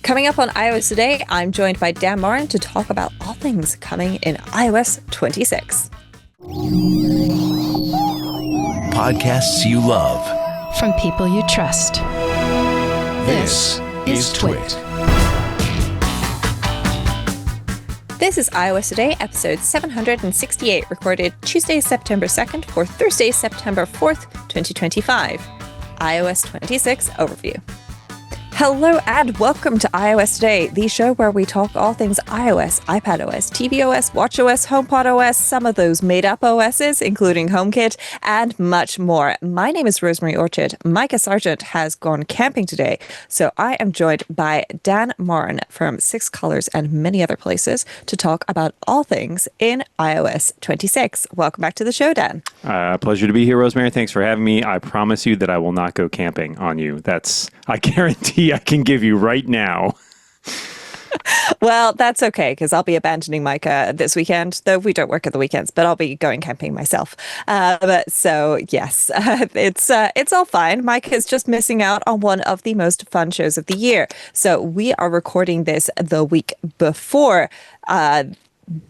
Coming up on iOS Today, I'm joined by Dan Moren to talk about all things coming in iOS 26. Podcasts you love. From people you trust. This is Twit. This is iOS Today, episode 768, recorded Tuesday, September 2nd for Thursday, September 4th, 2025. iOS 26 overview. Hello and welcome to iOS Today, the show where we talk all things iOS, iPadOS, tvOS, watchOS, HomePodOS, some of those made-up OSs, including HomeKit, and much more. My name is Rosemary Orchard. Micah Sargent has gone camping today, so I am joined by Dan Moren from Six Colors and many other places to talk about all things in iOS 26. Welcome back to the show, Dan. Pleasure to be here, Rosemary. Thanks for having me. I promise you that I will not go camping on you. I guarantee I can give you right now. Well, that's okay, because I'll be abandoning Micah this weekend, though we don't work at the weekends, but I'll be going camping myself. So, yes, it's all fine. Micah is just missing out on one of the most fun shows of the year. So we are recording this the week before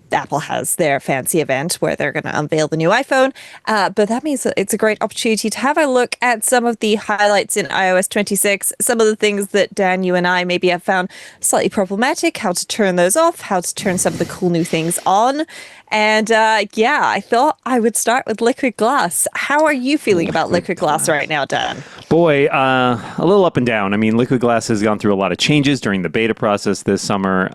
Apple has their fancy event where they're going to unveil the new iPhone. But that means that it's a great opportunity to have a look at some of the highlights in iOS 26, some of the things that Dan, you and I maybe have found slightly problematic, how to turn those off, how to turn some of the cool new things on. And I thought I would start with liquid glass. How are you feeling about liquid glass right now, Dan? Boy, a little up and down. I mean, liquid glass has gone through a lot of changes during the beta process this summer.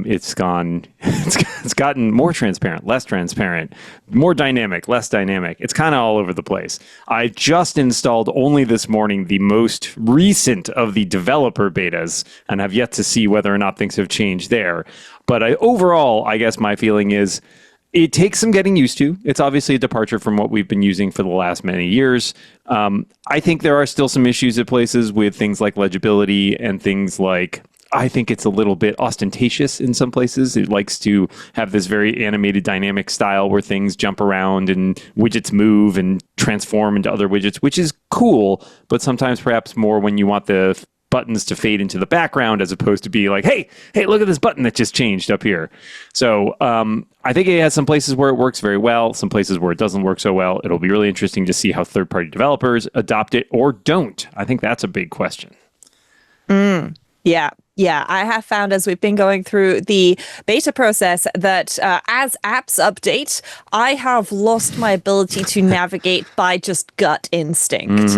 It's gotten more transparent, less transparent, more dynamic, less dynamic. It's kind of all over the place. I just installed only this morning the most recent of the developer betas and have yet to see whether or not things have changed there. But overall, I guess my feeling is it takes some getting used to. It's obviously a departure from what we've been using for the last many years. I think there are still some issues at places with things like legibility and things like, I think it's a little bit ostentatious in some places. It likes to have this very animated dynamic style where things jump around and widgets move and transform into other widgets, which is cool, but sometimes perhaps more when you want the buttons to fade into the background as opposed to be like, hey, look at this button that just changed up here. So I think it has some places where it works very well, some places where it doesn't work so well. It'll be really interesting to see how third-party developers adopt it or don't. I think that's a big question. Yeah, I have found as we've been going through the beta process that as apps update, I have lost my ability to navigate by just gut instinct.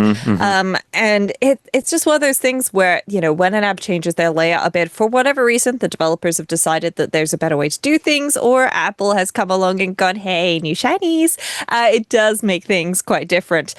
And it's just one of those things where, when an app changes their layout a bit, for whatever reason, the developers have decided that there's a better way to do things, or Apple has come along and gone, hey, new shinies. It does make things quite different.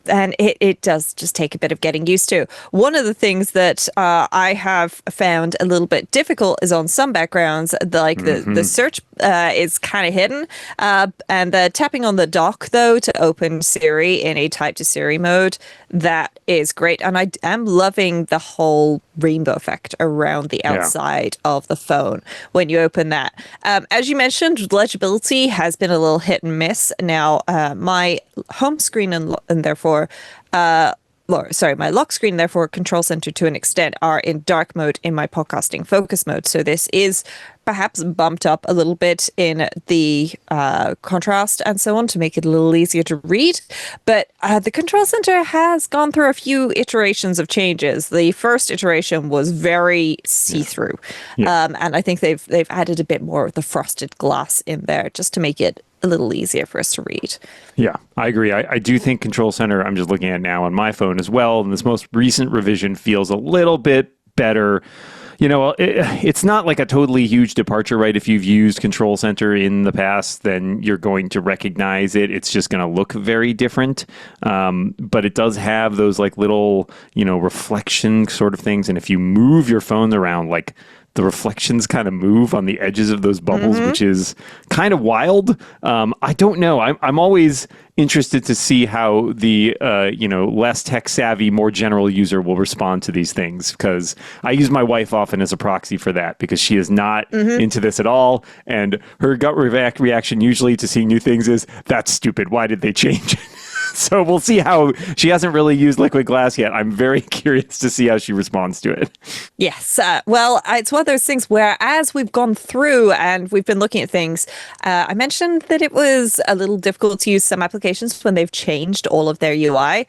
And it does just take a bit of getting used to. One of the things that I have found a little bit difficult is on some backgrounds, the search is kind of hidden. And the tapping on the dock, though, to open Siri in a type to Siri mode, that is great. And I am loving the whole rainbow effect around the outside of the phone when you open that. As you mentioned, legibility has been a little hit and miss. Now, my home screen and therefore my lock screen, therefore control center to an extent, are in dark mode in my podcasting focus mode. So this is perhaps bumped up a little bit in the contrast and so on to make it a little easier to read. But the control center has gone through a few iterations of changes. The first iteration was very see-through. And I think they've added a bit more of the frosted glass in there just to make it a little easier for us to read. Yeah, I agree. I do think Control Center, I'm just looking at it now on my phone as well, and this most recent revision feels a little bit better. It's not like a totally huge departure, right? If you've used Control Center in the past, then you're going to recognize it. It's just going to look very different. But it does have those like little, reflection sort of things. And if you move your phone around, like the reflections kind of move on the edges of those bubbles, which is kind of wild. I don't know. I'm always interested to see how the less tech savvy, more general user will respond to these things, because I use my wife often as a proxy for that, because she is not into this at all, and her gut reaction usually to seeing new things is, that's stupid. Why did they change it? So we'll see how she hasn't really used liquid glass yet. I'm very curious to see how she responds to it. Yes. Well, it's one of those things where as we've gone through and we've been looking at things, I mentioned that it was a little difficult to use some applications when they've changed all of their UI.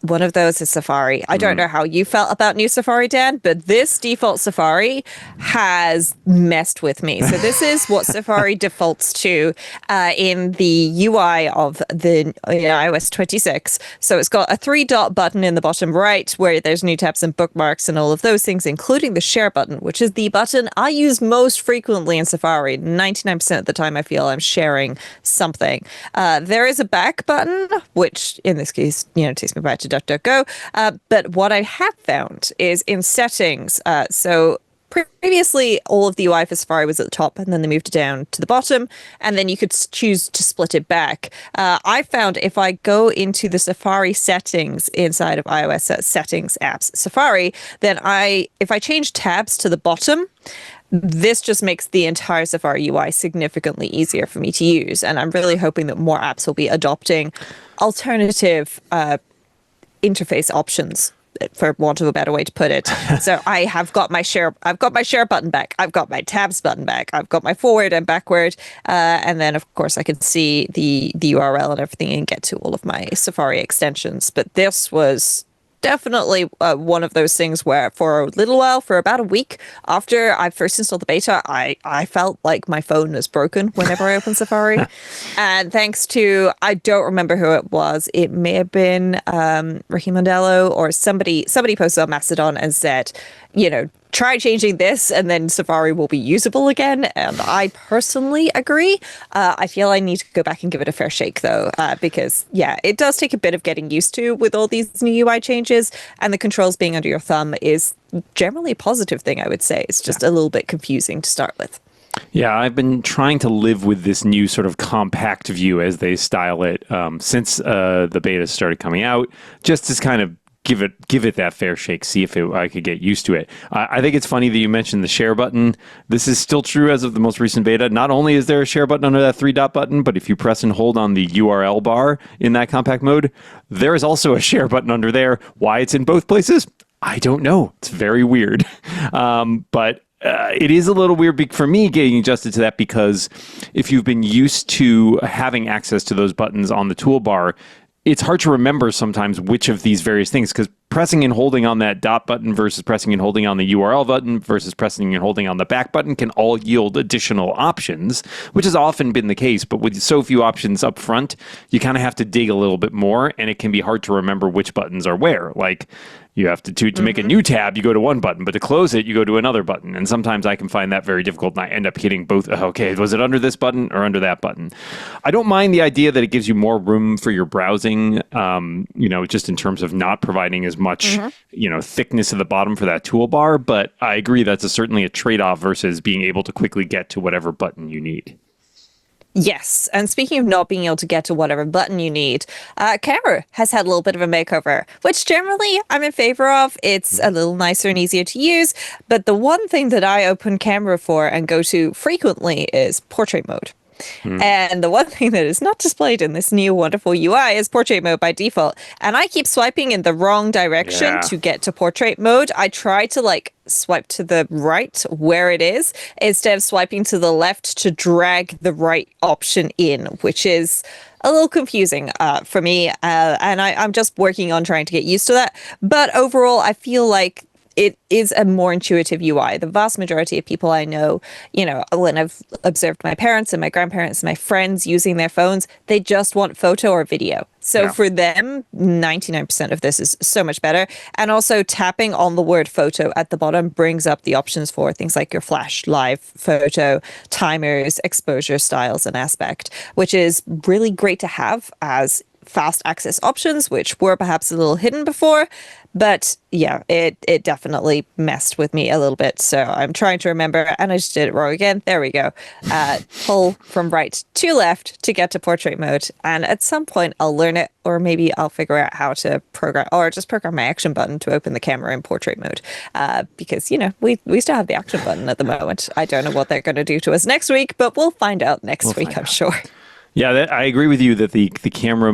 One of those is Safari. I don't know how you felt about new Safari, Dan, but this default Safari has messed with me. So this is what Safari defaults to in the UI of the iOS 26. So it's got a 3-dot button in the bottom right where there's new tabs and bookmarks and all of those things, including the share button, which is the button I use most frequently in Safari. 99% of the time I feel I'm sharing something. There is a back button, which in this case, takes me back to DuckDuckGo. But what I have found is in settings. So previously, all of the UI for Safari was at the top, and then they moved it down to the bottom, and then you could choose to split it back. I found if I go into the Safari settings inside of iOS settings apps Safari, then if I change tabs to the bottom, this just makes the entire Safari UI significantly easier for me to use. And I'm really hoping that more apps will be adopting alternative interface options, for want of a better way to put it. So I've got my share button back. I've got my tabs button back. I've got my forward and backward. And then of course I can see the URL and everything and get to all of my Safari extensions. But this was definitely one of those things where for a little while, for about a week after I first installed the beta, I felt like my phone was broken whenever I opened Safari. And thanks to, I don't remember who it was. It may have been Ricky Mondello or somebody posted on Mastodon and said, try changing this and then Safari will be usable again. And I personally agree. I feel I need to go back and give it a fair shake though, because it does take a bit of getting used to with all these new UI changes, and the controls being under your thumb is generally a positive thing, I would say. It's just a little bit confusing to start with. Yeah, I've been trying to live with this new sort of compact view, as they style it, since the beta started coming out, just as kind of give it that fair shake, see if I could get used to it. I think it's funny that you mentioned the share button. This is still true as of the most recent beta. Not only is there a share button under that 3-dot button, but if you press and hold on the URL bar in that compact mode, there is also a share button under there. Why it's in both places, I don't know. It's very weird. But it is a little weird for me getting adjusted to that, because if you've been used to having access to those buttons on the toolbar, it's hard to remember sometimes which of these various things, because pressing and holding on that dot button versus pressing and holding on the URL button versus pressing and holding on the back button can all yield additional options, which has often been the case. But with so few options up front, you kind of have to dig a little bit more, and it can be hard to remember which buttons are where. Like, you have to make a new tab, you go to one button, but to close it, you go to another button. And sometimes I can find that very difficult, and I end up hitting both. Okay, was it under this button or under that button? I don't mind the idea that it gives you more room for your browsing, just in terms of not providing as much, thickness at the bottom for that toolbar. But I agree that's certainly a trade-off versus being able to quickly get to whatever button you need. Yes, and speaking of not being able to get to whatever button you need, Camera has had a little bit of a makeover, which generally I'm in favor of. It's a little nicer and easier to use, but the one thing that I open Camera for and go to frequently is portrait mode. And the one thing that is not displayed in this new wonderful UI is portrait mode by default. And I keep swiping in the wrong direction to get to portrait mode. I try to swipe to the right where it is instead of swiping to the left to drag the right option in, which is a little confusing for me. And I'm just working on trying to get used to that. But overall, I feel like it is a more intuitive UI. The vast majority of people I know, when I've observed my parents and my grandparents and my friends using their phones, they just want photo or video. So for them, 99% of this is so much better. And also tapping on the word photo at the bottom brings up the options for things like your flash, live photo, timers, exposure, styles, and aspect, which is really great to have as fast access options, which were perhaps a little hidden before. But it definitely messed with me a little bit. So I'm trying to remember, and I just did it wrong again. There we go. Pull from right to left to get to portrait mode. And at some point I'll learn it, or maybe I'll figure out how to program my action button to open the camera in portrait mode. Because, we still have the action button at the moment. I don't know what they're going to do to us next week, but we'll find out next week, I'm sure. Yeah, I agree with you that the camera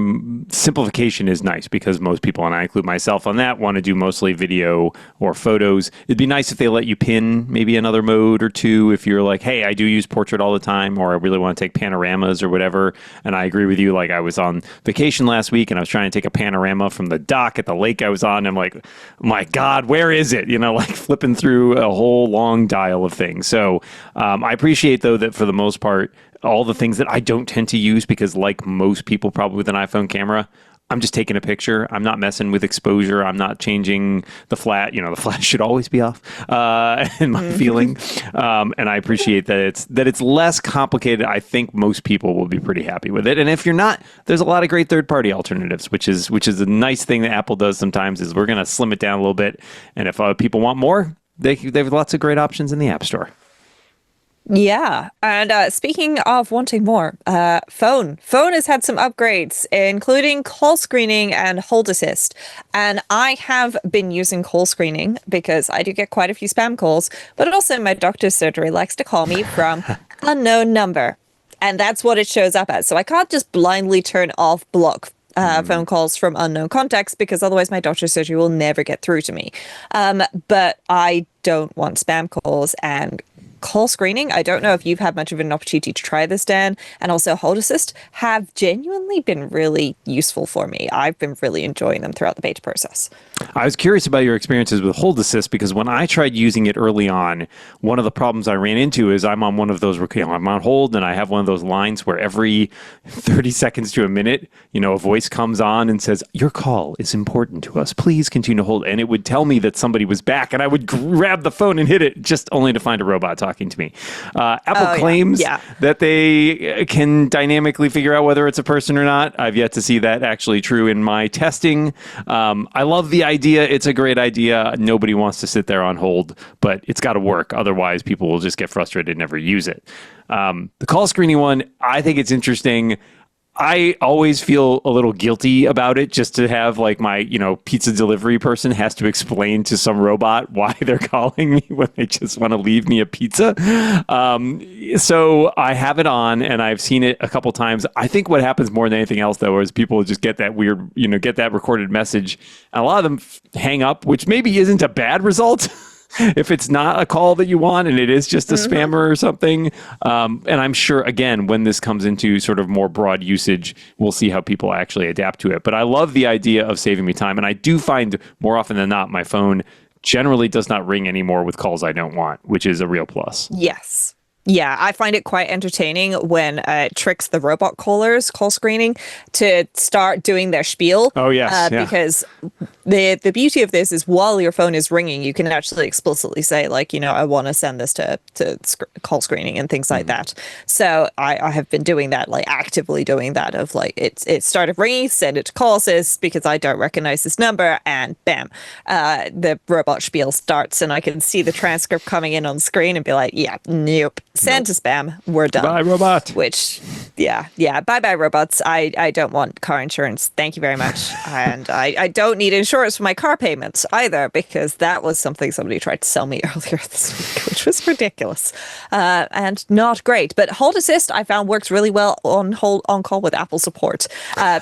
simplification is nice because most people, and I include myself on that, want to do mostly video or photos. It'd be nice if they let you pin maybe another mode or two if you're like, hey, I do use portrait all the time, or I really want to take panoramas or whatever. And I agree with you. Like I was on vacation last week and I was trying to take a panorama from the dock at the lake I was on. And I'm like, my God, where is it? You know, like flipping through a whole long dial of things. So I appreciate though that for the most part, all the things that I don't tend to use because like most people probably with an iPhone camera, I'm just taking a picture. I'm not messing with exposure. I'm not changing the flash. You know, the flash should always be off in my feeling. And I appreciate that it's less complicated. I think most people will be pretty happy with it. And if you're not, there's a lot of great third-party alternatives, which is a nice thing that Apple does sometimes is we're going to slim it down a little bit. And if people want more, they have lots of great options in the App Store. Yeah. And speaking of wanting more, phone has had some upgrades, including call screening and hold assist. And I have been using call screening because I do get quite a few spam calls, but also my doctor's surgery likes to call me from unknown number. And that's what it shows up as. So I can't just blindly turn off block phone calls from unknown contacts because otherwise my doctor's surgery will never get through to me. But I don't want spam calls and call screening. I don't know if you've had much of an opportunity to try this, Dan, and also hold assist have genuinely been really useful for me. I've been really enjoying them throughout the beta process. I was curious about your experiences with hold assist because when I tried using it early on, one of the problems I ran into is I'm on one of those, I'm on hold and I have one of those lines where every 30 seconds to a minute, a voice comes on and says, your call is important to us. Please continue to hold. And it would tell me that somebody was back and I would grab the phone and hit it just only to find a robot talking to me. Apple claims that they can dynamically figure out whether it's a person or not. I've yet to see that actually true in my testing. I love the idea. It's a great idea. Nobody wants to sit there on hold, but it's got to work. Otherwise, people will just get frustrated and never use it. The call screening one, I think it's interesting. I always feel a little guilty about it just to have like my, pizza delivery person has to explain to some robot why they're calling me when they just want to leave me a pizza. So I have it on and I've seen it a couple times. I think what happens more than anything else though, is people just get that weird, get that recorded message. And a lot of them hang up, which maybe isn't a bad result. If it's not a call that you want and it is just a spammer or something. And I'm sure, again, when this comes into sort of more broad usage, we'll see how people actually adapt to it. But I love the idea of saving me time. And I do find more often than not, my phone generally does not ring anymore with calls I don't want, which is a real plus. Yes. Yeah, I find it quite entertaining when it tricks the robot callers, call screening, to start doing their spiel. Oh, yes. Because the beauty of this is while your phone is ringing, you can actually explicitly say, like, I want to send this to call screening and things like that. So I have been doing that, like actively doing that of like, it started ringing, send it to call assist because I don't recognize this number, and bam, the robot spiel starts and I can see the transcript coming in on screen and be like, yeah, nope. Send to spam. We're done. Bye, robot. Which, bye, robots. I don't want car insurance. Thank you very much. And I don't need insurance for my car payments either, because that was something somebody tried to sell me earlier this week, which was ridiculous and not great. But hold assist, I found works really well on call with Apple support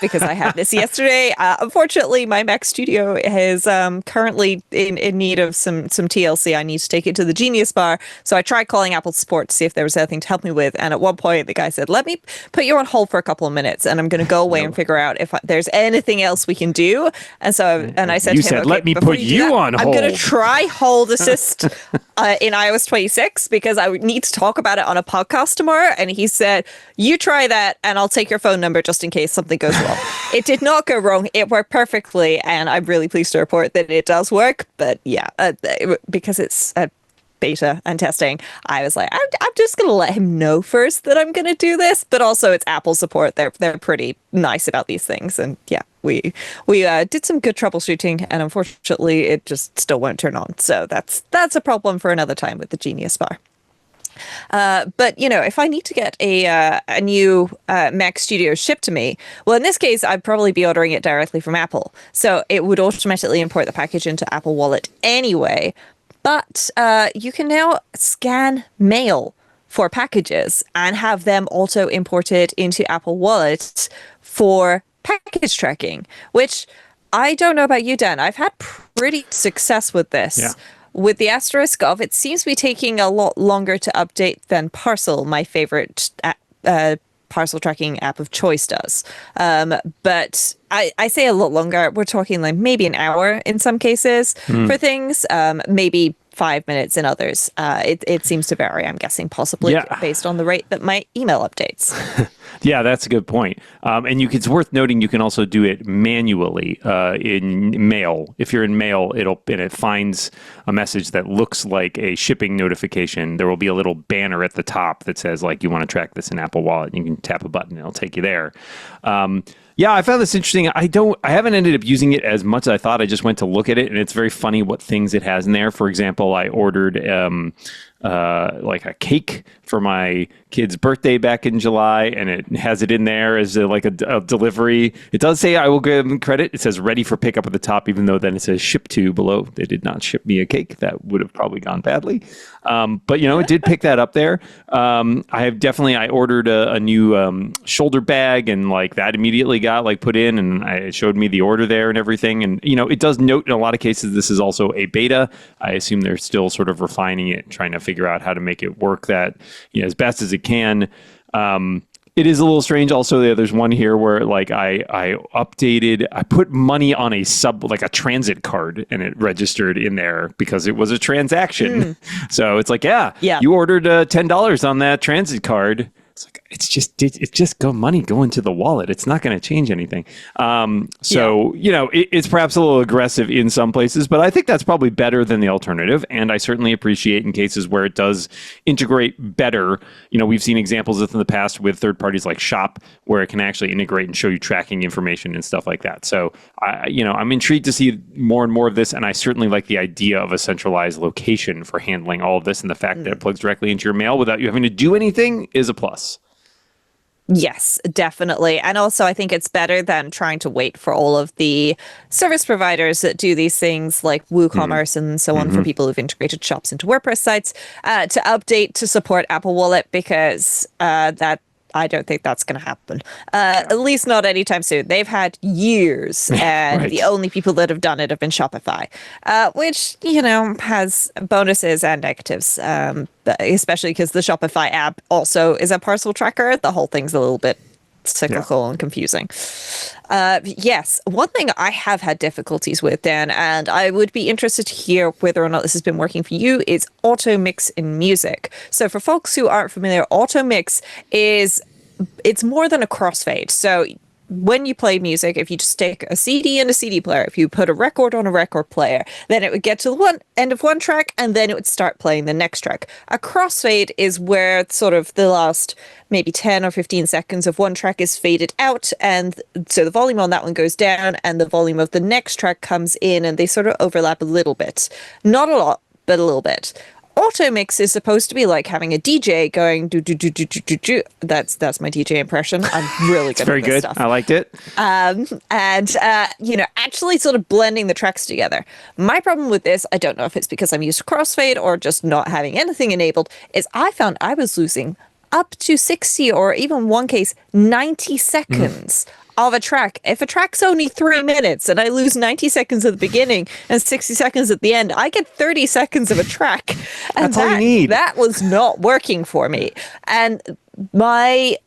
because I had this yesterday. Unfortunately, my Mac Studio is currently in need of some TLC. I need to take it to the Genius Bar. So I tried calling Apple support to see if there was anything to help me with. And at one point, the guy said, let me put you on hold for a couple of minutes and I'm going to go away and figure out if there's anything else we can do. And so, and I said you to him, said, let me put you on hold. I'm going to try hold assist in iOS 26 because I need to talk about it on a podcast tomorrow. And he said, you try that and I'll take your phone number just in case something goes wrong. It did not go wrong. It worked perfectly. And I'm really pleased to report that it does work. But yeah, because it's beta and testing, I was like, I'm just going to let him know first that I'm going to do this. But also it's Apple support. They're pretty nice about these things. And yeah, we did some good troubleshooting and unfortunately it just still won't turn on. So that's a problem for another time with the Genius Bar. But if I need to get a new Mac Studio shipped to me, well, in this case, I'd probably be ordering it directly from Apple. So it would automatically import the package into Apple Wallet anyway. But you can now scan mail for packages and have them auto imported into Apple Wallet for package tracking, which I don't know about you, Dan. I've had pretty success with this. Yeah. With the asterisk of it seems to be taking a lot longer to update than Parcel, my favorite parcel tracking app of choice, does. But I say a lot longer. We're talking like maybe an hour in some cases for things, maybe 5 minutes in others. It seems to vary, I'm guessing, possibly based on the rate that my email updates. Yeah, that's a good point. And it's worth noting you can also do it manually in Mail. If you're in Mail, it finds a message that looks like a shipping notification. There will be a little banner at the top that says, like, you want to track this in Apple Wallet. You can tap a button and it'll take you there. Yeah, I found this interesting. I haven't ended up using it as much as I thought. I just went to look at it, and it's very funny what things it has in there. For example, I ordered like a cake for my kid's birthday back in July, and it has it in there as a delivery. It does say I will give them credit. It says ready for pickup at the top, even though then it says ship to below. They did not ship me a cake. That would have probably gone badly. But it did pick that up there. I ordered a new shoulder bag, and like that immediately got put in, and it showed me the order there and everything. And it does note in a lot of cases this is also a beta. I assume they're still sort of refining it, trying to figure out how to make it work that as best as it can. It is a little strange. Also, there's one here where I put money on a transit card, and it registered in there because it was a transaction. So it's like, you ordered $10 on that transit card. It's just money going to the wallet. It's not going to change anything. It's perhaps a little aggressive in some places, but I think that's probably better than the alternative. And I certainly appreciate in cases where it does integrate better. We've seen examples of in the past with third parties like Shop, where it can actually integrate and show you tracking information and stuff like that. So I'm intrigued to see more and more of this. And I certainly like the idea of a centralized location for handling all of this, and the fact that it plugs directly into your mail without you having to do anything is a plus. Yes, definitely. And also, I think it's better than trying to wait for all of the service providers that do these things like WooCommerce and so on for people who've integrated shops into WordPress sites to update to support Apple Wallet, because I don't think that's going to happen. At least not anytime soon. They've had years, and Right. the only people that have done it have been Shopify, which, has bonuses and negatives, especially because the Shopify app also is a parcel tracker. The whole thing's a little bit cyclical and confusing. Yes, one thing I have had difficulties with, Dan, and I would be interested to hear whether or not this has been working for you, is Automix in music. So for folks who aren't familiar, Automix it's more than a crossfade. So when you play music, if you just stick a CD in a CD player, if you put a record on a record player, then it would get to the end of one track, and then it would start playing the next track. A crossfade is where sort of the last maybe 10 or 15 seconds of one track is faded out, and so the volume on that one goes down, and the volume of the next track comes in, and they sort of overlap a little bit. Not a lot, but a little bit. Automix is supposed to be like having a DJ going do do do do do do do. That's my DJ impression. I'm really good at Very this good. stuff. I liked it. Actually sort of blending the tracks together. My problem with this, I don't know if it's because I'm used to crossfade or just not having anything enabled, is I found I was losing up to 60 or even one case 90 seconds of a track. If a track's only 3 minutes and I lose 90 seconds at the beginning and 60 seconds at the end, I get 30 seconds of a track. And That's all you need. That was not working for me. And my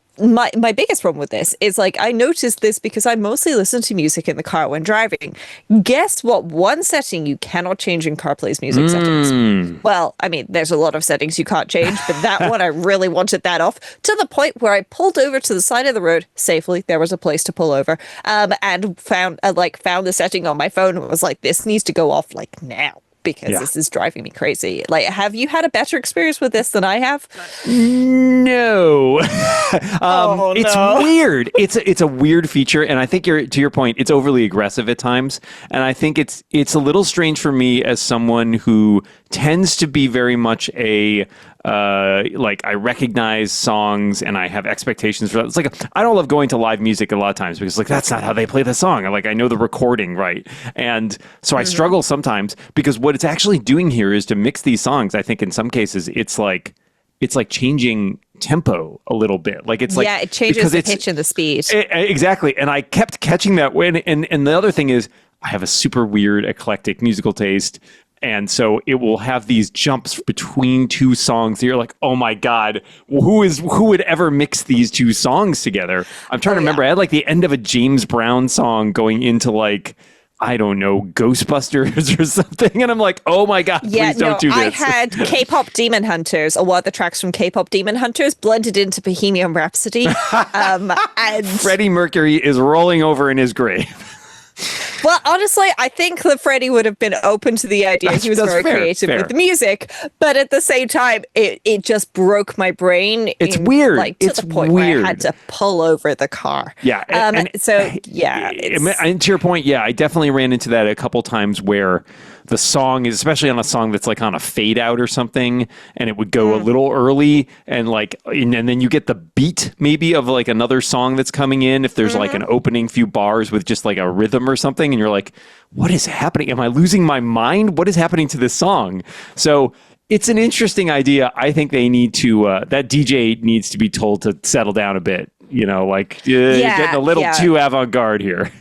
biggest problem with this is I noticed this because I mostly listen to music in the car when driving. Guess what one setting you cannot change in CarPlay's music settings? Well, I mean, there's a lot of settings you can't change, but that one I really wanted that off, to the point where I pulled over to the side of the road safely. There was a place to pull over, and found the setting on my phone and was like, this needs to go off now, because this is driving me crazy. Have you had a better experience with this than I have? No. No. It's weird. It's a weird feature, and I think to your point, it's overly aggressive at times. And I think it's a little strange for me as someone who tends to be very much a I recognize songs and I have expectations for that. It's I don't love going to live music a lot of times because that's not how they play the song. I know the recording, right? And so I struggle sometimes because what it's actually doing here is to mix these songs. I think in some cases it's it's like changing tempo a little bit. Like it's like, it changes the pitch and the speed. Exactly. And I kept catching that when, and the other thing is I have a super weird eclectic musical taste. And so it will have these jumps between two songs. You're like, oh my God, who would ever mix these two songs together? I'm trying to remember. I had like the end of a James Brown song going into like, I don't know, Ghostbusters or something. And I'm like, oh my God, please don't do this. I had K-pop Demon Hunters, or one of the tracks from K-pop Demon Hunters blended into Bohemian Rhapsody. And Freddie Mercury is rolling over in his grave. Well, honestly, I think that Freddie would have been open to the idea. He was very creative with the music, but at the same time, it just broke my brain. It's weird. Like to the point where I had to pull over the car. Yeah. And to your point, I definitely ran into that a couple times where the song is, especially on a song that's like on a fade out or something, and it would go a little early, and then you get the beat maybe of like another song that's coming in if there's like an opening few bars with just like a rhythm or something, and you're like, what is happening? Am I losing my mind? What is happening to this song? So it's an interesting idea. I think they need to, that DJ needs to be told to settle down a bit, you're getting a little too avant-garde here.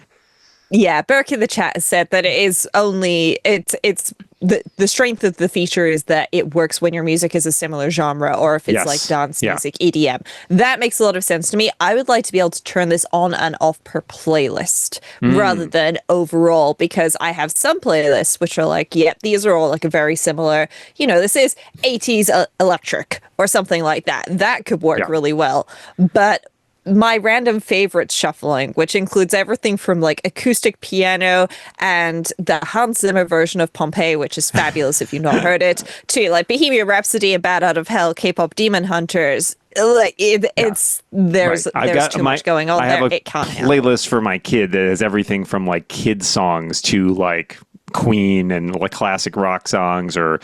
Yeah, Burke in the chat has said that it is only it's the strength of the feature is that it works when your music is a similar genre, or if it's like dance music, EDM. That makes a lot of sense to me. I would like to be able to turn this on and off per playlist rather than overall, because I have some playlists which are like, these are all like a very similar, this is 80s electric or something like that. That could work really well. But my random favorites shuffling, which includes everything from like acoustic piano and the Hans Zimmer version of Pompeii, which is fabulous if you've not heard it, to like Bohemian Rhapsody and Bad Out of Hell, K-pop Demon Hunters. Like there's too much going on there. It can't happen. Playlist for my kid that has everything from like kid songs to like Queen and like classic rock songs or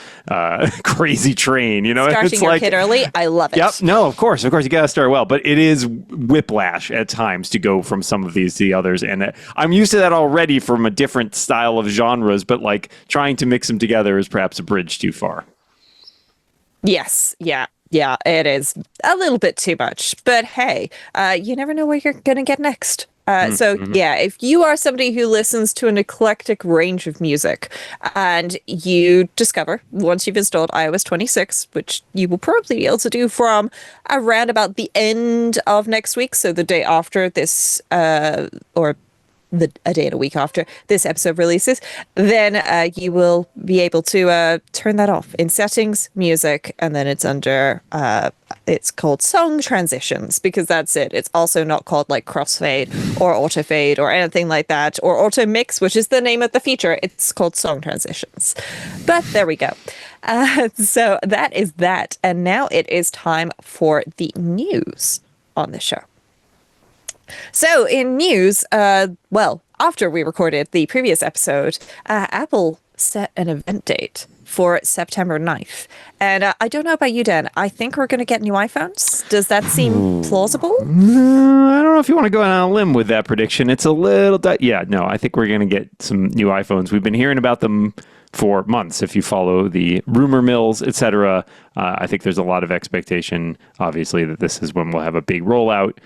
Crazy Train, Starting it's your like, kid early, I love it. Yep. No, of course you got to start well, but it is whiplash at times to go from some of these to the others, and I'm used to that already from a different style of genres, but like trying to mix them together is perhaps a bridge too far. Yes. Yeah, it is a little bit too much, but hey, you never know what you're gonna get next. If you are somebody who listens to an eclectic range of music and you discover, once you've installed iOS 26, which you will probably be able to do from around about the end of next week, so the day after this, or a day and a week after this episode releases, then you will be able to turn that off in settings, music, and then it's under it's called song transitions, because that's it. It's also not called like crossfade or autofade or anything like that, or auto mix, which is the name of the feature. It's called song transitions. But there we go. So that is that, and now it is time for the news on the show. So in news, after we recorded the previous episode, Apple set an event date for September 9th. And I don't know about you, Dan. I think we're going to get new iPhones. Does that seem plausible? I don't know if you want to go on a limb with that prediction. It's a little... I think we're going to get some new iPhones. We've been hearing about them for months. If you follow the rumor mills, etc., I think there's a lot of expectation, obviously, that this is when we'll have a big rollout.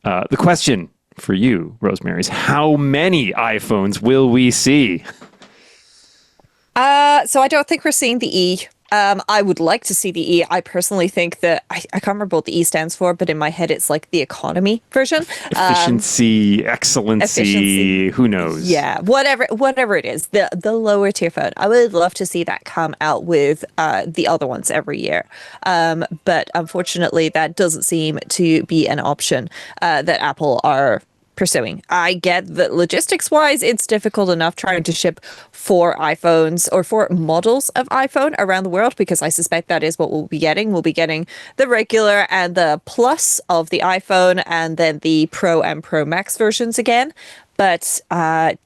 The question for you, Rosemary, is how many iPhones will we see? So I don't think we're seeing the E. I would like to see the E. I personally think that, I can't remember what the E stands for, but in my head it's like the economy version. Efficiency, excellency, who knows? Yeah, whatever it is, the lower tier phone. I would love to see that come out with the other ones every year. But unfortunately, that doesn't seem to be an option that Apple are pursuing. I get that logistics-wise, it's difficult enough trying to ship 4 iPhones or 4 models of iPhone around the world, because I suspect that is what we'll be getting. We'll be getting the regular and the Plus of the iPhone, and then the Pro and Pro Max versions again. But I'm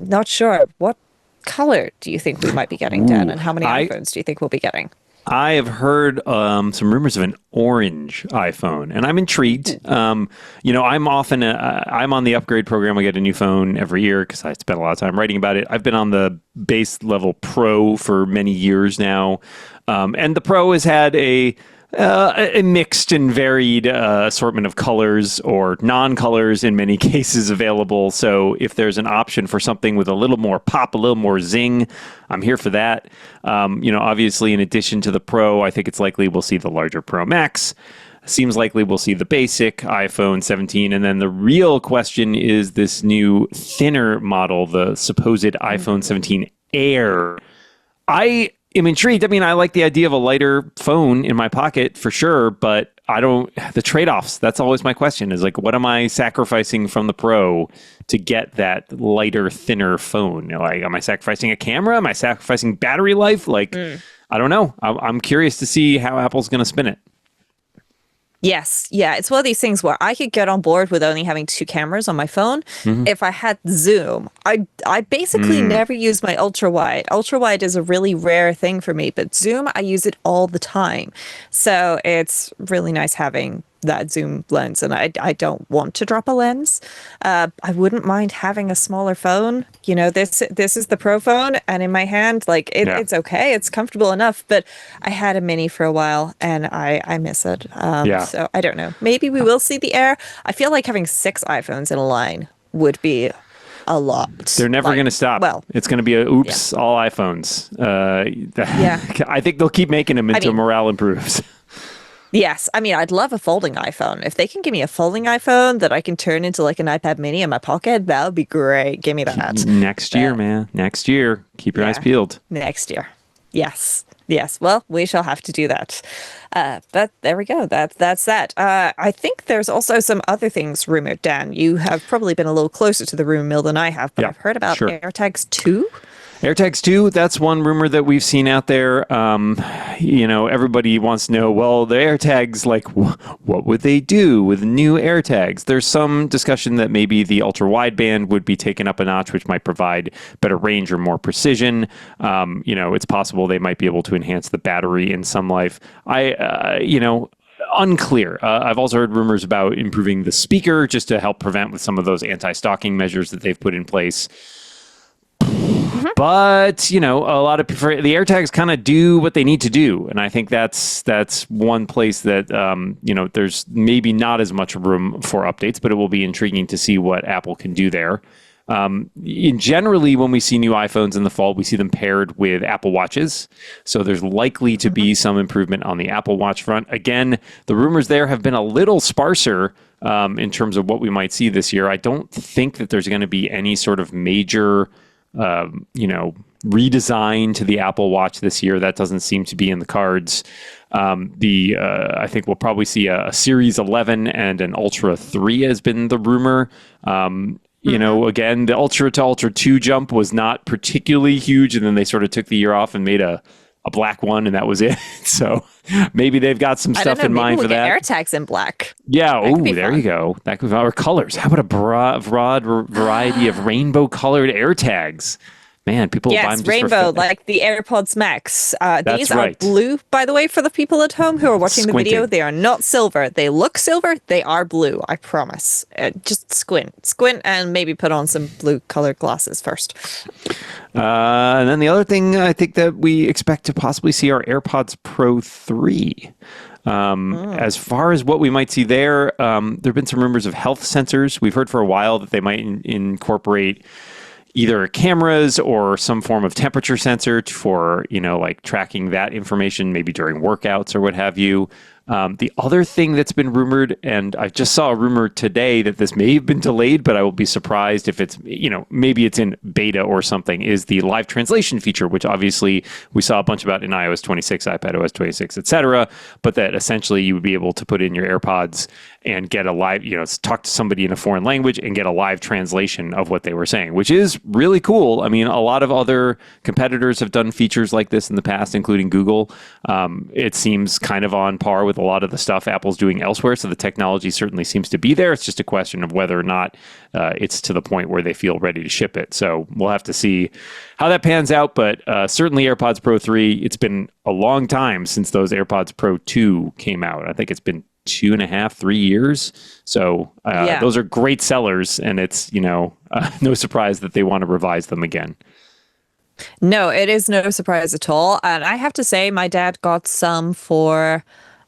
not sure. What color do you think we might be getting, Dan? And how many iPhones do you think we'll be getting? I have heard some rumors of an orange iPhone, and I'm intrigued. I'm on the upgrade program. I get a new phone every year because I spend a lot of time writing about it. I've been on the base level Pro for many years now, and the Pro has had a a mixed and varied assortment of colors or non-colors in many cases available. So if there's an option for something with a little more pop, a little more zing, I'm here for that. Obviously, in addition to the Pro, I think it's likely we'll see the larger Pro Max. Seems likely we'll see the basic iPhone 17. And then the real question is this new thinner model, the supposed iPhone 17 Air. I am intrigued. I mean, I like the idea of a lighter phone in my pocket for sure, but the trade-offs, that's always my question is like, what am I sacrificing from the Pro to get that lighter, thinner phone? Like, am I sacrificing a camera? Am I sacrificing battery life? Like, I don't know. I'm curious to see how Apple's going to spin it. Yes. Yeah. It's one of these things where I could get on board with only having 2 cameras on my phone. If I had Zoom, I basically never use my ultra wide. Ultra wide is a really rare thing for me, but Zoom, I use it all the time. So it's really nice having that Zoom lens, and I don't want to drop a lens. I wouldn't mind having a smaller phone. This is the Pro phone, and in my hand, like it's okay, it's comfortable enough. But I had a Mini for a while, and I miss it. So I don't know. Maybe we will see the Air. I feel like having 6 iPhones in a line would be a lot. They're never going to stop. Well, it's going to be all iPhones. I think they'll keep making them until morale improves. Yes. I mean, I'd love a folding iPhone. If they can give me a folding iPhone that I can turn into like an iPad mini in my pocket, that would be great. Give me that. Next year, man. Next year. Keep your eyes peeled. Next year. Yes. Yes. Well, we shall have to do that. But there we go. That's that. I think there's also some other things rumored, Dan. You have probably been a little closer to the rumor mill than I have, but I've heard about AirTags 2. AirTags 2, that's one rumor that we've seen out there. Everybody wants to know, well, the AirTags, like, what would they do with new AirTags? There's some discussion that maybe the ultra wideband would be taken up a notch, which might provide better range or more precision. It's possible they might be able to enhance the battery in some life. Unclear. I've also heard rumors about improving the speaker just to help prevent with some of those anti-stalking measures that they've put in place. But, a lot of the AirTags kind of do what they need to do. And I think that's one place that, there's maybe not as much room for updates, but it will be intriguing to see what Apple can do there. Generally, when we see new iPhones in the fall, we see them paired with Apple Watches. So there's likely to be some improvement on the Apple Watch front. Again, the rumors there have been a little sparser in terms of what we might see this year. I don't think that there's going to be any sort of major redesign to the Apple Watch this year. That doesn't seem to be in the cards. I think we'll probably see a Series 11 and an Ultra 3 has been the rumor. Again, the Ultra to Ultra 2 jump was not particularly huge, and then they sort of took the year off and made a black one, and that was it. So maybe they've got some stuff in mind for that. AirTags in black. Yeah. Oh, there you go. That could be our colors. How about a broad variety of rainbow colored AirTags? Man, people buy them just rainbow, like the AirPods Max. These are right. blue, by the way, for the people at home who are watching the video. They are not silver. They look silver. They are blue, I promise. Just squint, and maybe put on some blue-colored glasses first. And then the other thing I think that we expect to possibly see are AirPods Pro 3. As far as what we might see there have been some rumors of health sensors. We've heard for a while that they might incorporate either cameras or some form of temperature sensor for, like tracking that information, maybe during workouts or what have you. The other thing that's been rumored, and I just saw a rumor today that this may have been delayed, but I will be surprised if it's, maybe it's in beta or something, is the live translation feature, which obviously we saw a bunch about in iOS 26, iPadOS 26, etc. But that essentially you would be able to put in your AirPods and get a live, talk to somebody in a foreign language and get a live translation of what they were saying, which is really cool. I mean, a lot of other competitors have done features like this in the past, including Google. It seems kind of on par with a lot of the stuff Apple's doing elsewhere. So the technology certainly seems to be there. It's just a question of whether or not it's to the point where they feel ready to ship it. So we'll have to see how that pans out. But certainly AirPods Pro 3, it's been a long time since those AirPods Pro 2 came out. I think it's been 2.5, 3 years. So those are great sellers, and it's, no surprise that they want to revise them again. No, it is no surprise at all. And I have to say, my dad got some for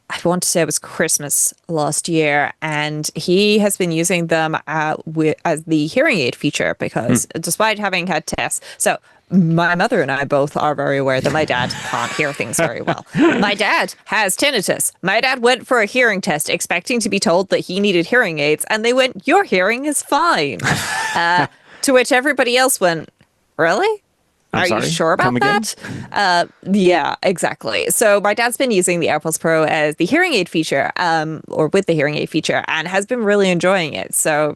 I want to say it was Christmas last year, and he has been using them as the hearing aid feature because despite having had tests, so my mother and I both are very aware that my dad can't hear things very well. My dad has tinnitus. My dad went for a hearing test expecting to be told that he needed hearing aids, and they went, "Your hearing is fine." To which everybody else went, "Really? Are you sure about that?" Yeah, exactly. So my dad's been using the AirPods Pro as the hearing aid feature, or with the hearing aid feature, and has been really enjoying it. So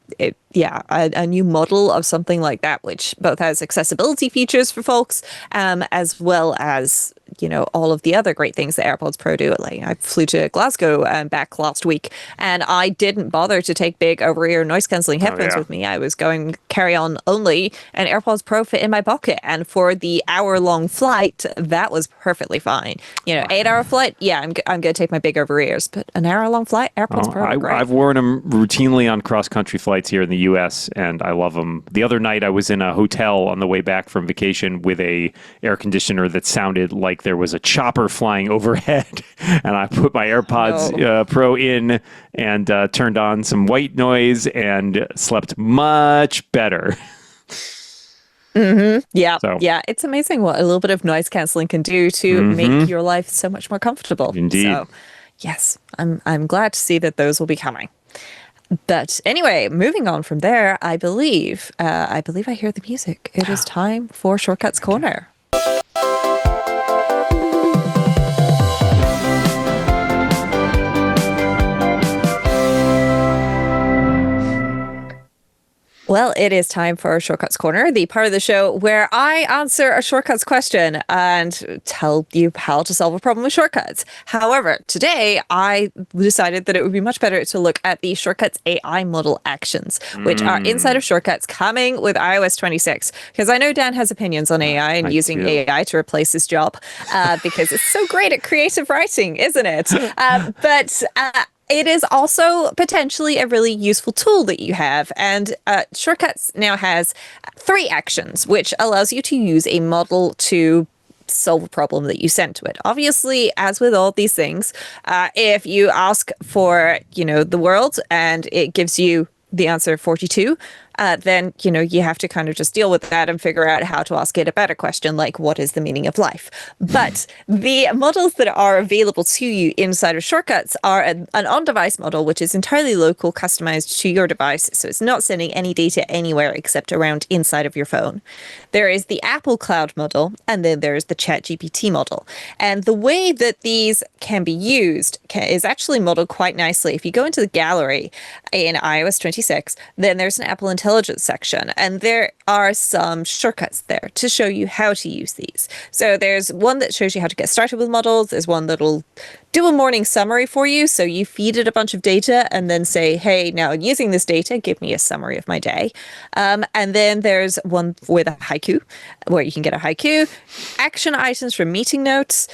a new model of something like that, which both has accessibility features for folks, as well as, you know, all of the other great things that AirPods Pro do. Like, I flew to Glasgow back last week, and I didn't bother to take big over-ear noise-canceling headphones with me. I was going carry-on only, and AirPods Pro fit in my pocket. And for the hour-long flight, that was perfectly fine. You know, 8-hour flight, I'm going to take my big over-ears. But an hour-long flight, AirPods Pro are great. I've worn them routinely on cross-country flights here in the U.S., and I love them. The other night, I was in a hotel on the way back from vacation with a air conditioner that sounded like there was a chopper flying overhead, and I put my AirPods Pro in and turned on some white noise and slept much better. Yeah, it's amazing what a little bit of noise canceling can do to make your life so much more comfortable. Indeed. So, yes, I'm glad to see that those will be coming. But anyway, moving on from there, I believe I hear the music. It is time for Shortcuts Corner. Well, it is time for Shortcuts Corner, the part of the show where I answer a shortcuts question and tell you how to solve a problem with shortcuts. However, today I decided that it would be much better to look at the Shortcuts AI model actions, which are inside of Shortcuts coming with iOS 26. Because I know Dan has opinions on AI and using AI to replace his job because it's so great at creative writing, isn't it? But it is also potentially a really useful tool that you have. And Shortcuts now has 3 actions, which allows you to use a model to solve a problem that you sent to it. Obviously, as with all these things, if you ask for, you know, the world and it gives you the answer 42, then, you know, you have to kind of just deal with that and figure out how to ask it a better question, like what is the meaning of life? But the models that are available to you inside of Shortcuts are an on-device model, which is entirely local, customized to your device. So it's not sending any data anywhere except around inside of your phone. There is the Apple Cloud model, and then there's the ChatGPT model. And the way that these can be used is actually modeled quite nicely. If you go into the gallery in iOS 26, then there's an Apple Intelligence section, and there are some shortcuts there to show you how to use these. So there's one that shows you how to get started with models. There's one that'll do a morning summary for you. So you feed it a bunch of data and then say, hey, now using this data, give me a summary of my day. And then there's one with a haiku, where you can get a haiku, action items from meeting notes,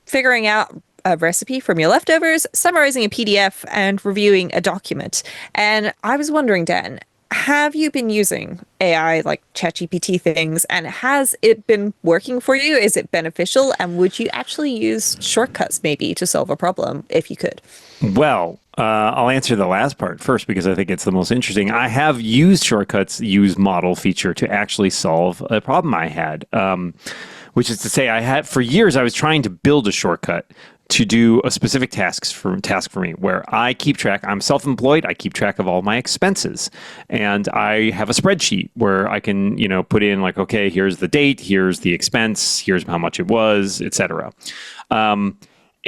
figuring out a recipe from your leftovers, summarizing a PDF, and reviewing a document. And I was wondering, Dan, have you been using AI like ChatGPT things, and has it been working for you? Is it beneficial? And would you actually use shortcuts maybe to solve a problem if you could? Well, I'll answer the last part first because I think it's the most interesting. I have used Shortcuts use model feature to actually solve a problem I had, which is to say for years I was trying to build a shortcut to do a specific task for me, where I keep track. I'm self-employed. I keep track of all my expenses, and I have a spreadsheet where I can, you know, put in like, okay, here's the date, here's the expense, here's how much it was, etc.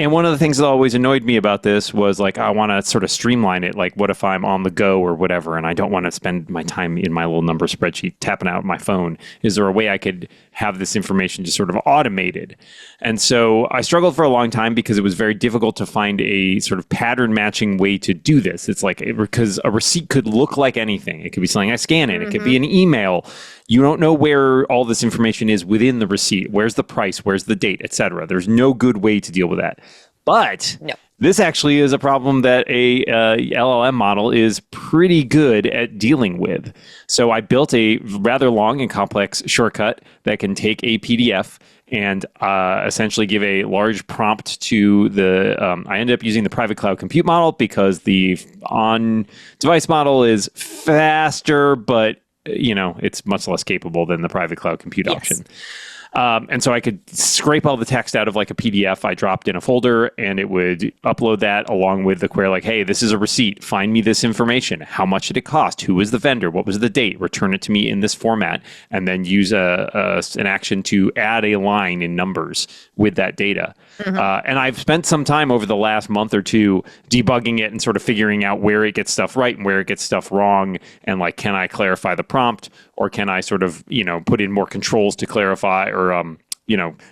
And one of the things that always annoyed me about this was like, I want to sort of streamline it. Like, what if I'm on the go or whatever, and I don't want to spend my time in my little number spreadsheet tapping out my phone? Is there a way I could have this information just sort of automated? And so I struggled for a long time because it was very difficult to find a sort of pattern matching way to do this. It's like, because a receipt could look like anything. It could be something I scan in. It could be an email. You don't know where all this information is within the receipt. Where's the price? Where's the date, etc. There's no good way to deal with that. But this actually is a problem that a LLM model is pretty good at dealing with. So I built a rather long and complex shortcut that can take a PDF and essentially give a large prompt to the, I ended up using the private cloud compute model because the on-device model is faster, but it's much less capable than the private cloud compute option. And so I could scrape all the text out of like a PDF I dropped in a folder, and it would upload that along with the query like, hey, this is a receipt. Find me this information. How much did it cost? Who was the vendor? What was the date? Return it to me in this format, and then use an action to add a line in numbers with that data. And I've spent some time over the last month or two debugging it and sort of figuring out where it gets stuff right and where it gets stuff wrong. And like, can I clarify the prompt, or can I sort of, put in more controls to clarify or,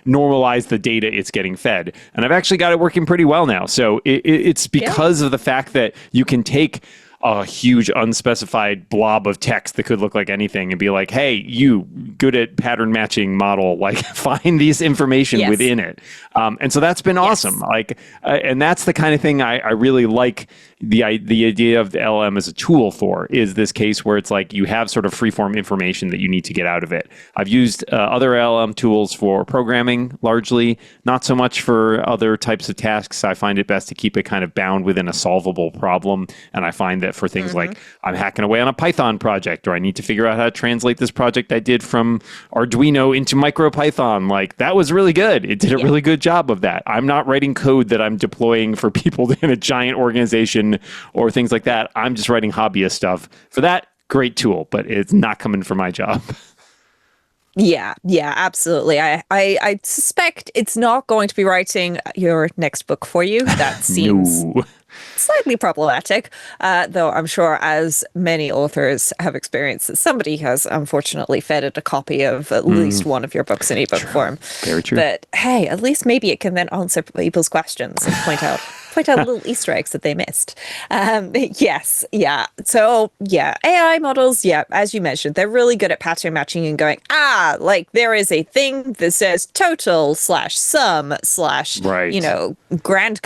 normalize the data it's getting fed. And I've actually got it working pretty well now. So it's because of the fact that you can take a huge unspecified blob of text that could look like anything and be like, hey, you good at pattern matching model, like find these information within it. And so that's been awesome. Like, and that's the kind of thing I really like the idea of the LLM as a tool for, is this case where it's like you have sort of freeform information that you need to get out of it. I've used other LLM tools for programming largely, not so much for other types of tasks. I find it best to keep it kind of bound within a solvable problem. And I find that for things like I'm hacking away on a Python project, or I need to figure out how to translate this project I did from Arduino into MicroPython, like that was really good. It did a really good job of that. I'm not writing code that I'm deploying for people in a giant organization or things like that. I'm just writing hobbyist stuff. For that, great tool, but it's not coming for my job. Yeah, absolutely. I suspect it's not going to be writing your next book for you. That seems slightly problematic, though I'm sure, as many authors have experienced, that somebody has unfortunately fed it a copy of at least one of your books in ebook form. Very true. But hey, at least maybe it can then answer people's questions and point out little Easter eggs that they missed. So AI models, as you mentioned, they're really good at pattern matching and going, like there is a thing that says total /sum / grand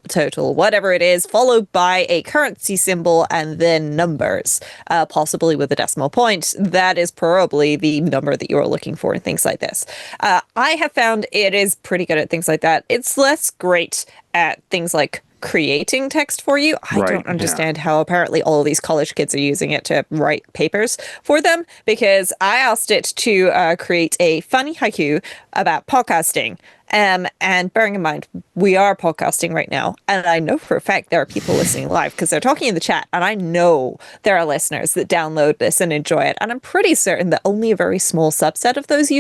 total, whatever it is, followed by a currency symbol and then numbers, possibly with a decimal point. That is probably the number that you're looking for and things like this. I have found it is pretty good at things like that. It's less great at things like creating text for you. I don't understand how apparently all of these college kids are using it to write papers for them, because I asked it to create a funny haiku about podcasting. And bearing in mind, we are podcasting right now, and I know for a fact there are people listening live because they're talking in the chat, and I know there are listeners that download this and enjoy it, and I'm pretty certain that only a very small subset of those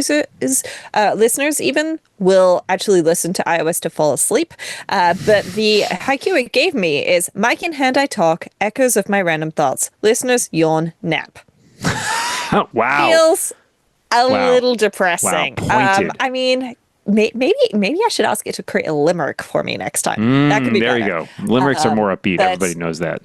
listeners even will actually listen to iOS to fall asleep. But the haiku it gave me is, mic in hand I talk, echoes of my random thoughts, listeners yawn, nap. Wow. Feels a little depressing. Wow. Pointed. I mean, maybe I should ask it to create a limerick for me next time. That could be there better. You go. Limericks are more upbeat. Everybody knows that.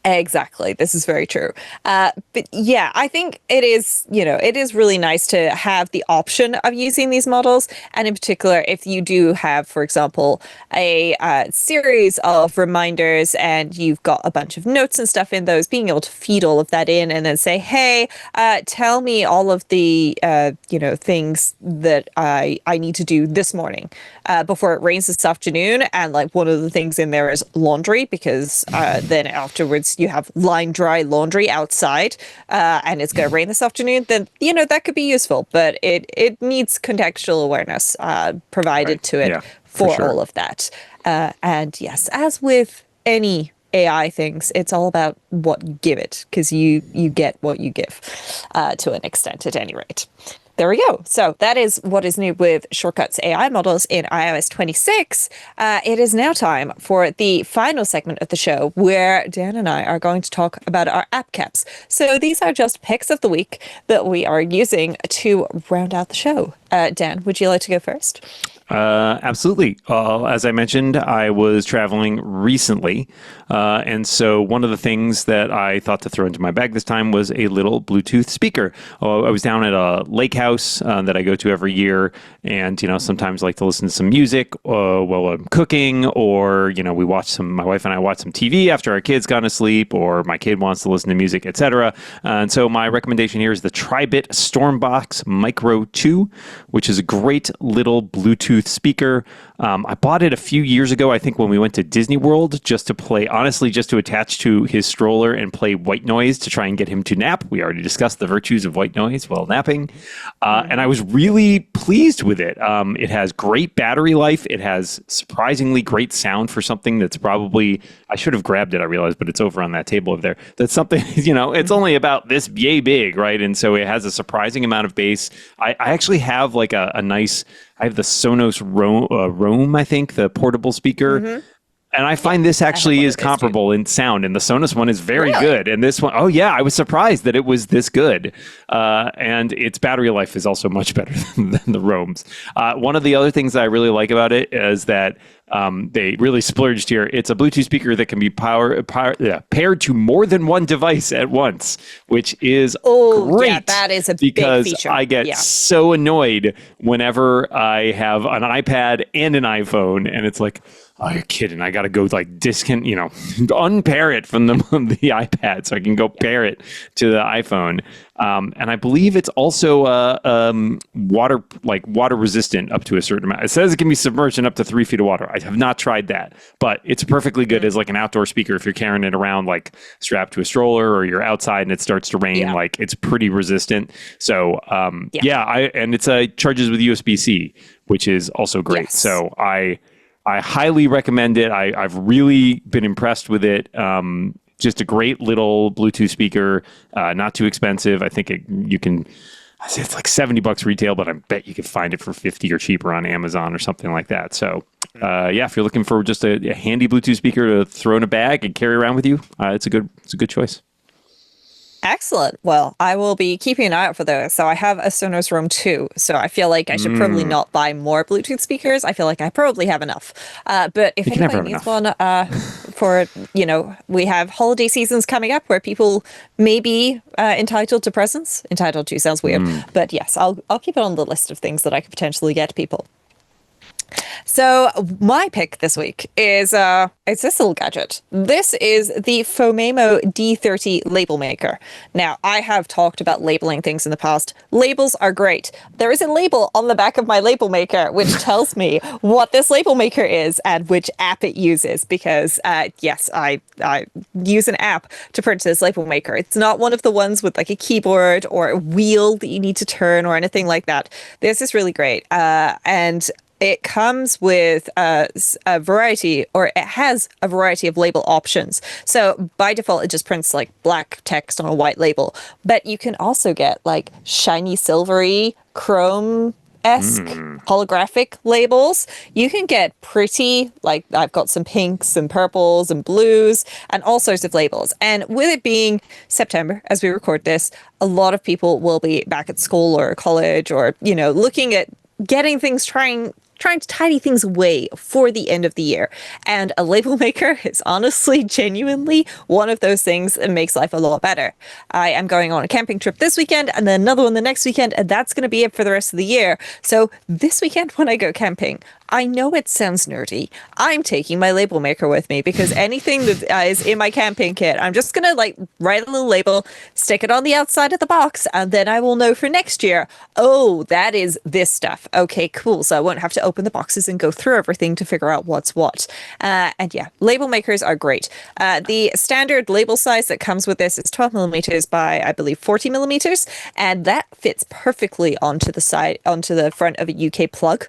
Exactly. This is very true. But yeah, I think it is really nice to have the option of using these models. And in particular, if you do have, for example, a series of reminders and you've got a bunch of notes and stuff in those, being able to feed all of that in and then say, hey, tell me all of the, things that I need to do this morning before it rains this afternoon. And like one of the things in there is laundry, because then afterwards, you have line dry laundry outside and it's going to rain this afternoon, then that could be useful, but it needs contextual awareness provided to it for all of that. And yes, as with any AI things, it's all about what you give it, because you get what you give to an extent, at any rate. There we go. So that is what is new with Shortcuts AI models in iOS 26. It is now time for the final segment of the show, where Dan and I are going to talk about our app caps. So these are just picks of the week that we are using to round out the show. Dan, would you like to go first? Absolutely. As I mentioned, I was traveling recently. And so one of the things that I thought to throw into my bag this time was a little Bluetooth speaker. I was down at a lake house that I go to every year. And, sometimes I like to listen to some music while I'm cooking, or, my wife and I watch some TV after our kid's gone to sleep, or my kid wants to listen to music, etc. And so my recommendation here is the Tribit Stormbox Micro 2. which is a great little Bluetooth speaker. I bought it a few years ago, I think when we went to Disney World, just to play, honestly, just to attach to his stroller and play white noise to try and get him to nap. We already discussed the virtues of white noise while napping. And I was really pleased with it. It has great battery life. It has surprisingly great sound for something that's probably, I should have grabbed it, I realized, but it's over on that table over there. That's something, it's only about this yay big, right? And so it has a surprising amount of bass. I actually have like a nice, I have the Sonos Roam, I think, the portable speaker. And I find this actually is comparable in sound, and the Sonos one is very good. And this one, I was surprised that it was this good. And its battery life is also much better than the Roams. One of the other things that I really like about it is that they really splurged here. It's a Bluetooth speaker that can be paired to more than one device at once, which is great. Yeah, that is a big because feature. I get so annoyed whenever I have an iPad and an iPhone, and it's like, oh, you're kidding. I got to go unpair it from the iPad so I can go pair it to the iPhone. And I believe it's also water resistant up to a certain amount. It says it can be submerged in up to 3 feet of water. I have not tried that, but it's perfectly good as like an outdoor speaker if you're carrying it around, like strapped to a stroller, or you're outside and it starts to rain. Like, it's pretty resistant. So and it's charges with USB-C, which is also great. Yes. So I highly recommend it. I've really been impressed with it. Just a great little Bluetooth speaker, not too expensive. I think it's like $70 retail, but I bet you could find it for $50 or cheaper on Amazon or something like that. So if you're looking for just a handy Bluetooth speaker to throw in a bag and carry around with you, it's a good choice. Excellent. Well, I will be keeping an eye out for those. So I have a Sonos Roam 2. So I feel like I should probably not buy more Bluetooth speakers. I feel like I probably have enough. But if anybody needs one for, we have holiday seasons coming up where people may be entitled to presents. Entitled to sounds weird. But yes, I'll keep it on the list of things that I could potentially get people. So my pick this week is it's this little gadget. This is the Fomemo D30 label maker. Now, I have talked about labeling things in the past. Labels are great. There is a label on the back of my label maker which tells me what this label maker is and which app it uses, because yes, I use an app to print this label maker. It's not one of the ones with like a keyboard or a wheel that you need to turn or anything like that. This is really great. And it comes with a variety, or it has a variety of label options. So by default, it just prints like black text on a white label. But you can also get like shiny, silvery, chrome-esque holographic labels. You can get pretty, like I've got some pinks and purples and blues and all sorts of labels. And with it being September, as we record this, a lot of people will be back at school or college or, looking at getting things, trying to tidy things away for the end of the year. And a label maker is honestly, genuinely one of those things that makes life a lot better. I am going on a camping trip this weekend and then another one the next weekend, and that's going to be it for the rest of the year. So this weekend when I go camping, I know it sounds nerdy. I'm taking my label maker with me because anything that is in my camping kit, I'm just going to write a little label, stick it on the outside of the box, and then I will know for next year, oh, that is this stuff. Okay, cool. So I won't have to open the boxes and go through everything to figure out what's what. And yeah, label makers are great. The standard label size that comes with this is 12 millimeters by, I believe, 40 millimeters. And that fits perfectly onto the front of a UK plug.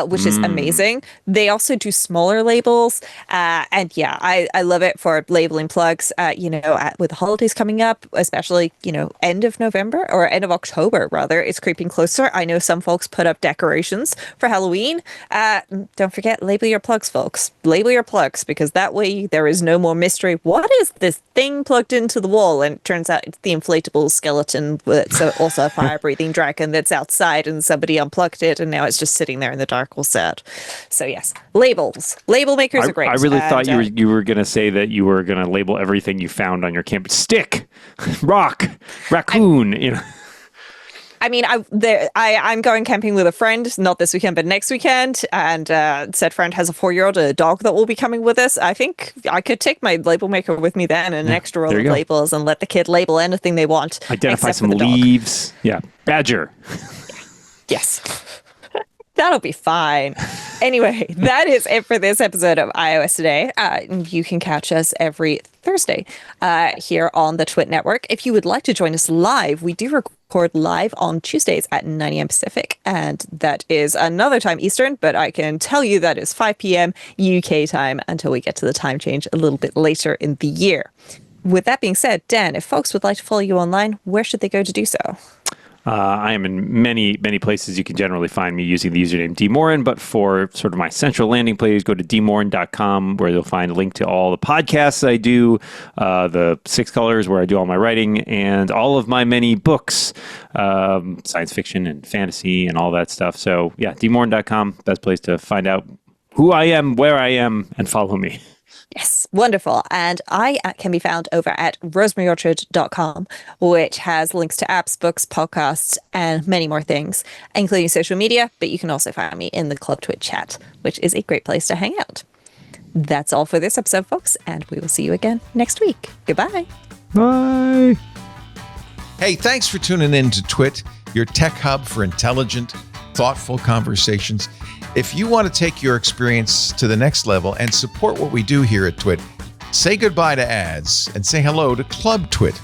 Which is amazing. They also do smaller labels. And yeah, I love it for labeling plugs, with the holidays coming up, especially, end of November or end of October, rather. It's creeping closer. I know some folks put up decorations for Halloween. Don't forget, label your plugs, folks. Label your plugs, because that way there is no more mystery. What is this thing plugged into the wall? And it turns out it's the inflatable skeleton. It's also a fire-breathing dragon that's outside and somebody unplugged it and now it's just sitting there in the dark. All set. So yes, labels. Label makers are great. I really thought you were going to say that you were going to label everything you found on your camp. Stick, rock, raccoon. I mean, I'm going camping with a friend, not this weekend, but next weekend. And said friend has a 4-year-old and a dog that will be coming with us. I think I could take my label maker with me then and an extra roll of labels and let the kid label anything they want. Identify some leaves. Yeah. Badger. Yes. That'll be fine. Anyway, that is it for this episode of iOS Today. You can catch us every Thursday here on the Twit Network. If you would like to join us live, we do record live on Tuesdays at 9 a.m. Pacific, and that is another time Eastern, but I can tell you that is 5 p.m. UK time until we get to the time change a little bit later in the year. With that being said, Dan, if folks would like to follow you online, where should they go to do so? I am in many places. You can generally find me using the username dmoren, but for sort of my central landing page, go to dmoren.com, where you'll find a link to all the podcasts I do, the 6 Colors where I do all my writing, and all of my many books, science fiction and fantasy and all that stuff. So yeah, dmoren.com, best place to find out who I am, where I am, and follow me. Yes, wonderful. And I can be found over at rosemaryorchard.com, which has links to apps, books, podcasts, and many more things, including social media. But you can also find me in the Club Twit chat, which is a great place to hang out. That's all for this episode, folks, and we will see you again next week. Goodbye. Bye. Hey, thanks for tuning in to Twit, your tech hub for intelligent, thoughtful conversations. If you want to take your experience to the next level and support what we do here at Twit, say goodbye to ads and say hello to Club Twit.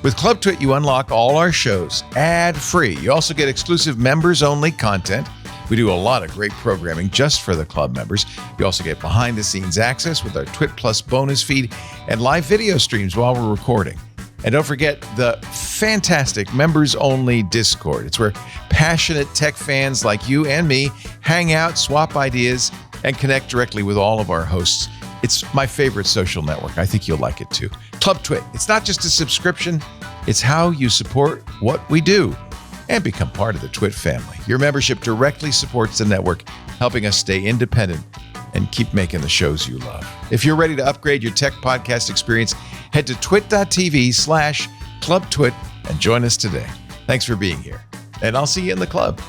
With Club Twit, you unlock all our shows ad-free. You also get exclusive members-only content. We do a lot of great programming just for the club members. You also get behind-the-scenes access with our Twit Plus bonus feed and live video streams while we're recording. And don't forget the fantastic members-only Discord. It's where passionate tech fans like you and me hang out, swap ideas, and connect directly with all of our hosts. It's my favorite social network. I think you'll like it too. Club Twit. It's not just a subscription. It's how you support what we do and become part of the Twit family. Your membership directly supports the network, helping us stay independent and keep making the shows you love. If you're ready to upgrade your tech podcast experience, head to twit.tv/clubtwit and join us today. Thanks for being here, and I'll see you in the club.